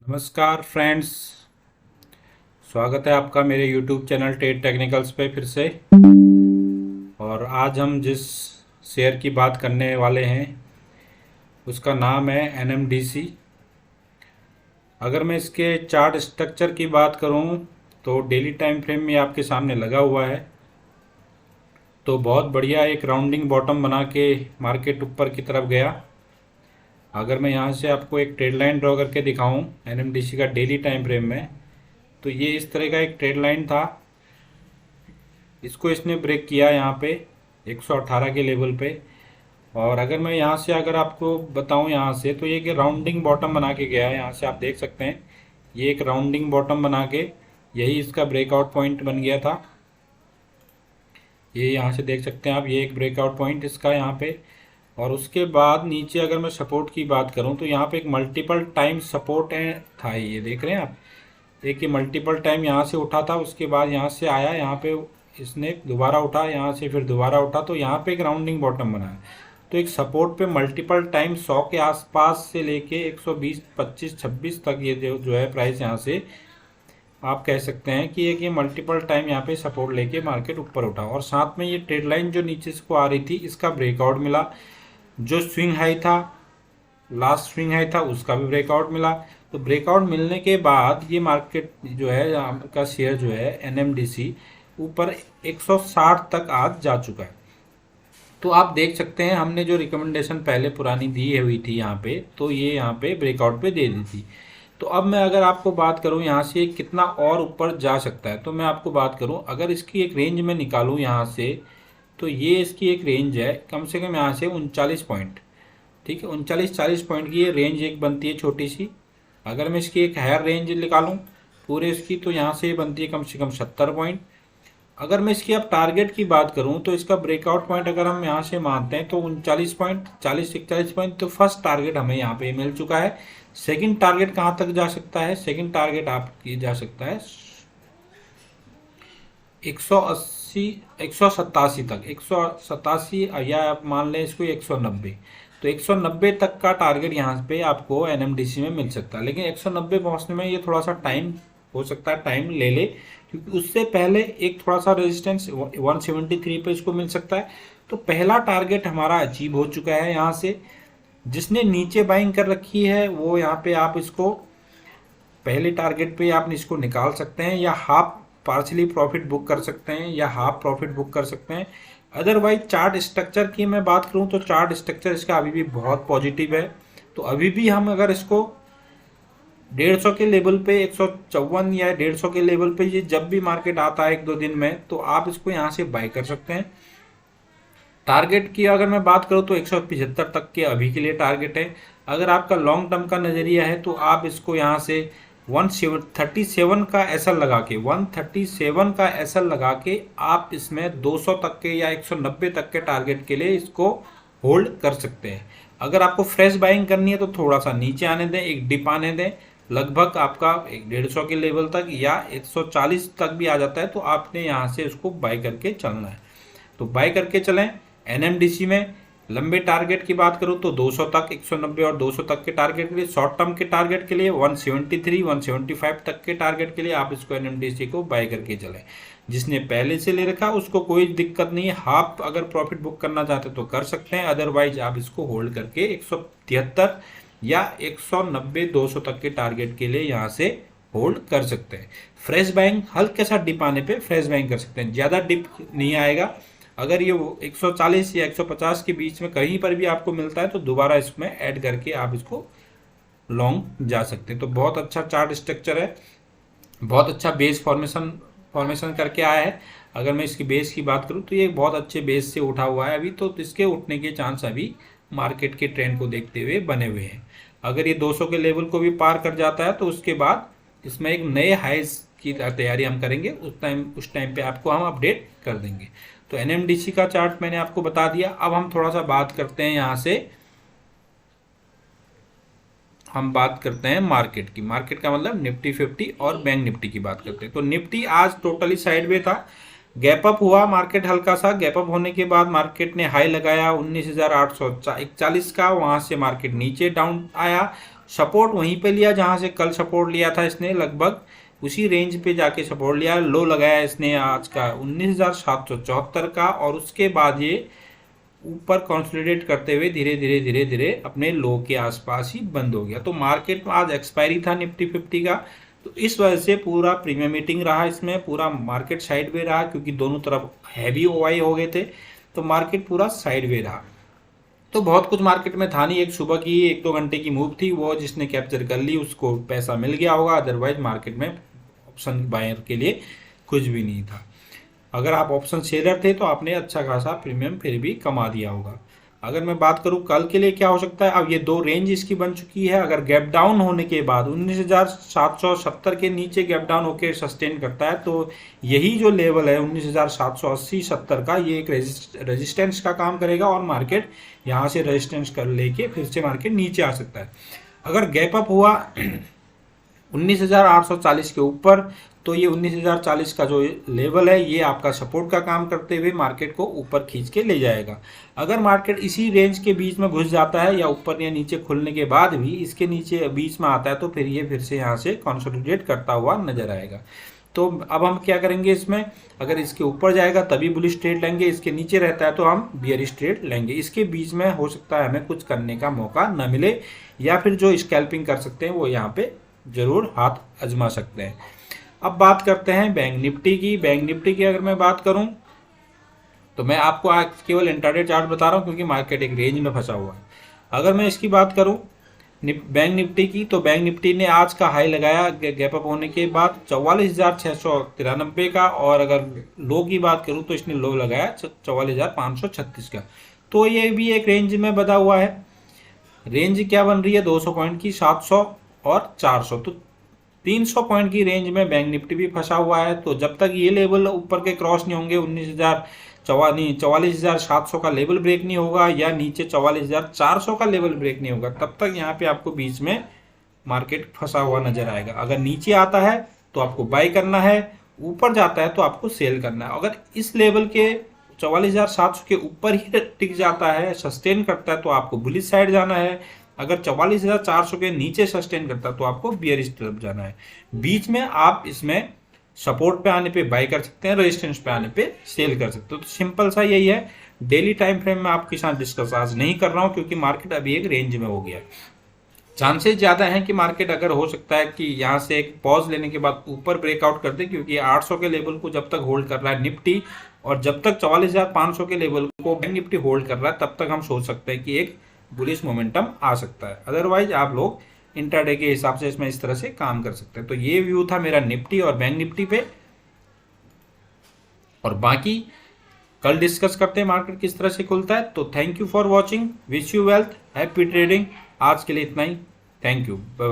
नमस्कार फ्रेंड्स। स्वागत है आपका मेरे यूट्यूब चैनल ट्रेड टेक्निकल्स पे फिर से। और आज हम जिस शेयर की बात करने वाले हैं उसका नाम है एनएमडीसी। अगर मैं इसके चार्ट स्ट्रक्चर की बात करूं तो डेली टाइम फ्रेम में आपके सामने लगा हुआ है। तो बहुत बढ़िया एक राउंडिंग बॉटम बना के मार्केट ऊपर की तरफ गया। अगर मैं यहाँ से आपको एक ट्रेड लाइन ड्रॉ करके दिखाऊं एनएमडीसी का डेली टाइम फ्रेम में, तो ये इस तरह का एक ट्रेड लाइन था। इसको इसने ब्रेक किया यहाँ पे 118 के लेवल पे। और अगर मैं यहाँ से अगर आपको बताऊँ यहाँ से, तो ये कि राउंडिंग बॉटम बना के गया है। यहाँ से आप देख सकते हैं ये एक राउंडिंग बॉटम बना के यही इसका ब्रेकआउट पॉइंट बन गया था। ये यहाँ से देख सकते हैं आप, ये एक ब्रेकआउट पॉइंट इसका यहाँ पे। और उसके बाद नीचे अगर मैं सपोर्ट की बात करूँ तो यहाँ पे एक मल्टीपल टाइम सपोर्ट था। ये देख रहे हैं आप, एक ये मल्टीपल टाइम यहाँ से उठा था, उसके बाद यहाँ से आया, यहाँ पे इसने दोबारा उठा, यहाँ से फिर दोबारा उठा, तो यहाँ पे एक राउंडिंग बॉटम बना है। तो एक सपोर्ट पे मल्टीपल टाइम 100 के आसपास से लेके 120, 25, 26 तक ये जो है प्राइस यहाँ से आप कह सकते हैं कि एक ये मल्टीपल टाइम यहाँ पे सपोर्ट लेके मार्केट ऊपर उठा। और साथ में ये ट्रेड लाइन जो नीचे से को आ रही थी इसका ब्रेकआउट मिला। जो स्विंग हाई था, लास्ट स्विंग हाई था, उसका भी ब्रेकआउट मिला। तो ब्रेकआउट मिलने के बाद ये मार्केट जो है आपका शेयर जो है एनएमडीसी ऊपर 160 तक आज जा चुका है। तो आप देख सकते हैं हमने जो रिकमेंडेशन पहले पुरानी दी हुई थी यहाँ पे, तो ये यहाँ पे ब्रेकआउट पे दे दी थी। तो अब मैं अगर आपको बात करूँ यहाँ से कितना और ऊपर जा सकता है, तो मैं आपको बात करूँ अगर इसकी एक रेंज में निकालूँ यहाँ से, तो ये इसकी एक रेंज है कम से कम यहाँ से 39 पॉइंट। ठीक है, 39-40 पॉइंट की ये रेंज एक बनती है छोटी सी। अगर मैं इसकी एक हायर रेंज निकालूं पूरे इसकी, तो यहाँ से बनती है कम से कम 70 पॉइंट। अगर मैं इसकी अब टारगेट की बात करूं तो इसका ब्रेकआउट पॉइंट अगर हम यहाँ से मानते हैं तो 39 पॉइंट, 40-41 पॉइंट। तो फर्स्ट टारगेट हमें यहाँ पे मिल चुका है। सेकंड टारगेट कहाँ तक जा सकता है? सेकंड टारगेट आपकी जा सकता है 180, 187 तक, 187 या आप मान लें इसको 190। तो 190 तक का टारगेट यहाँ पे आपको एनएमडीसी में मिल सकता है। लेकिन 190 पहुँचने में ये थोड़ा सा टाइम हो सकता है, टाइम ले ले, क्योंकि उससे पहले एक थोड़ा सा रेजिस्टेंस 173 पे इसको मिल सकता है। तो पहला टारगेट हमारा अचीव हो चुका है यहाँ से। जिसने नीचे बाइंग कर रखी है वो यहाँ पे आप इसको पहले टारगेट पे आप इसको निकाल सकते हैं, या हाफ पार्शली प्रॉफिट बुक कर सकते हैं, या हाफ प्रॉफिट बुक कर सकते हैं। अदरवाइज चार्ट स्ट्रक्चर की मैं बात करूं तो चार्ट स्ट्रक्चर इसका अभी भी बहुत पॉजिटिव है। तो अभी भी हम अगर इसको 150 के लेवल पे, 154 या 150 के लेवल पे ये जब भी मार्केट आता है 1-2 दिन में, तो आप इसको यहाँ से बाय कर सकते हैं। टारगेट की अगर मैं बात करूं तो 175 तक के अभी के लिए टारगेट है। अगर आपका लॉन्ग टर्म का नज़रिया है तो आप इसको यहाँ से 137 का एसएल लगा के, 137 का एसएल लगा के आप इसमें 200 तक के या 190 तक के टारगेट के लिए इसको होल्ड कर सकते हैं। अगर आपको फ्रेश बाइंग करनी है तो थोड़ा सा नीचे आने दें, एक डिप आने दें, लगभग आपका 150 के लेवल तक या 140 तक भी आ जाता है, तो आपने यहाँ से इसको बाय करके चलना है। तो बाय करके चलें। एनएमडीसी में लंबे टारगेट की बात करूं तो 200 तक, 190 और 200 तक के टारगेट के लिए, शॉर्ट टर्म के टारगेट के लिए 173, 175 तक के टारगेट के लिए आप इसको एनएमडीसी को बाय करके चलें। जिसने पहले से ले रखा उसको कोई दिक्कत नहीं है, हाफ अगर प्रॉफिट बुक करना चाहते तो कर सकते हैं। अदरवाइज आप इसको होल्ड करके 173 या 190, 200 तक के टारगेट के लिए यहाँ से होल्ड कर सकते हैं। फ्रेश बाइंग हल्के सा डिप आने पे फ्रेश बाइंग कर सकते हैं, ज़्यादा डिप नहीं आएगा। अगर ये 140 या 150 के बीच में कहीं पर भी आपको मिलता है तो दोबारा इसमें ऐड करके आप इसको लॉन्ग जा सकते हैं। तो बहुत अच्छा चार्ट स्ट्रक्चर है, बहुत अच्छा बेस फॉर्मेशन करके आया है। अगर मैं इसकी बेस की बात करूं तो ये बहुत अच्छे बेस से उठा हुआ है अभी, तो इसके उठने के चांस अभी मार्केट के ट्रेंड को देखते हुए बने हुए हैं। अगर ये 200 के लेवल को भी पार कर जाता है तो उसके बाद इसमें एक नए हाइज की तैयारी हम करेंगे। उस टाइम पे आपको हम अपडेट कर देंगे। तो एनएमडीसी का चार्ट मैंने आपको बता दिया। अब हम थोड़ा सा बात करते हैं, यहाँ से हम बात करते हैं मार्केट की। मार्केट का मतलब निफ्टी 50 और बैंक निफ्टी की बात करते हैं। तो निफ्टी आज टोटली साइड में था, गैप अप हुआ मार्केट, हल्का सा गैप अप होने के बाद मार्केट ने हाई लगाया 19,841 का, वहां से मार्केट नीचे डाउन आया सपोर्ट वहीं पे लिया जहां से कल सपोर्ट लिया था इसने, लगभग उसी रेंज पे जाके सपोर्ट लिया। लो लगाया इसने आज का 19,774 का, और उसके बाद ये ऊपर कंसोलिडेट करते हुए धीरे धीरे धीरे धीरे अपने लो के आसपास ही बंद हो गया। तो मार्केट में आज एक्सपायरी था निफ्टी 50 का, तो इस वजह से पूरा प्रीमियम मीटिंग रहा, इसमें पूरा मार्केट साइड वे रहा, क्योंकि दोनों तरफ हैवी ओआई हो गए थे, तो मार्केट पूरा साइड वे रहा। तो बहुत कुछ मार्केट में था नहीं, एक सुबह की 1-2 घंटे की मूव थी, वो जिसने कैप्चर कर ली उसको पैसा मिल गया होगा, अदरवाइज मार्केट में ऑप्शन बायर के लिए कुछ भी नहीं था। अगर आप ऑप्शन सेलर थे तो आपने अच्छा खासा प्रीमियम फिर भी कमा दिया होगा। अगर मैं बात करूं कल के लिए क्या हो सकता है, अब ये दो रेंज इसकी बन चुकी है। अगर गैप डाउन होने के बाद 19,770 के नीचे गैप डाउन होकर सस्टेन करता है, तो यही जो लेवल है 19,780-70 का, ये एक रेजिस्टेंस का काम करेगा, और मार्केट यहाँ से रेजिस्टेंस कर लेके फिर से मार्केट नीचे आ सकता है। अगर गैप अप हुआ 19,840 के ऊपर, तो ये 19,040 का जो लेवल है ये आपका सपोर्ट का काम करते हुए मार्केट को ऊपर खींच के ले जाएगा। अगर मार्केट इसी रेंज के बीच में घुस जाता है, या ऊपर या नीचे खुलने के बाद भी इसके नीचे बीच में आता है, तो फिर ये फिर से यहाँ से कंसोलिडेट करता हुआ नजर आएगा। तो अब हम क्या करेंगे इसमें, अगर इसके ऊपर जाएगा तभी बुलिश ट्रेड लेंगे, इसके नीचे रहता है तो हम बियरिश ट्रेड लेंगे। इसके बीच में हो सकता है हमें कुछ करने का मौका न मिले, या फिर जो स्कैल्पिंग कर सकते हैं वो यहाँ पे जरूर हाथ आजमा सकते हैं। अब बात करते हैं बैंक निफ्टी की। बैंक निफ्टी की अगर मैं बात करूं, तो मैं आपको आज केवल इंट्राडे चार्ट बता रहा हूं, क्योंकि मार्केट एक रेंज में फंसा हुआ है। अगर मैं इसकी बात करूं बैंक निफ्टी की, तो बैंक निफ्टी ने आज का हाई लगाया गैप अप होने के बाद 44,693 का, और अगर लो की बात करूं तो इसने लो लगाया 44,536 का। तो ये भी एक रेंज में बधा हुआ है। रेंज क्या बन रही है 200 पॉइंट की, 700 और 400, तो 300 पॉइंट की रेंज में बैंक निफ्टी भी फंसा हुआ है। तो जब तक ये लेवल ऊपर के क्रॉस नहीं होंगे, 44,700 का लेवल ब्रेक नहीं होगा, या नीचे 44,400 का लेवल ब्रेक नहीं होगा, तब तक यहाँ पे आपको बीच में मार्केट फंसा हुआ नजर आएगा। अगर नीचे आता है तो आपको बाय करना है, ऊपर जाता है तो आपको सेल करना है। अगर इस लेवल के 44,700 के ऊपर ही टिक जाता है, सस्टेन करता है, तो आपको बुलिश साइड जाना है। अगर 44,400 के नीचे सस्टेन करता है तो आपको बियरिश तरफ जाना है। बीच में आप इसमें सपोर्ट पे आने पे बाय कर सकते हैं, रेजिस्टेंस पे आने पे सेल कर सकते हो। तो सिंपल सा यही है। डेली टाइम फ्रेम में आपके साथ डिस्कस आज नहीं कर रहा हूं, क्योंकि मार्केट अभी एक रेंज में हो गया है। चांसेस ज्यादा है कि मार्केट अगर हो सकता है कि यहाँ से एक पॉज लेने के बाद ऊपर ब्रेकआउट कर दे, क्योंकि 800 के लेवल को जब तक होल्ड कर रहा है निफ्टी, और जब तक 44,500 के लेवल को बैंक निफ्टी होल्ड कर रहा है, तब तक हम सोच सकते हैं कि एक बुलिश मोमेंटम आ सकता है। अदरवाइज आप लोग इंट्राडे के हिसाब से इसमें इस तरह से काम कर सकते हैं। तो ये व्यू था मेरा निफ्टी और बैंक निफ्टी पे, और बाकी कल डिस्कस करते हैं मार्केट किस तरह से खुलता है। तो thank you for watching, wish you wealth, happy trading. आज के लिए इतना ही, थैंक यू, बाय बाय।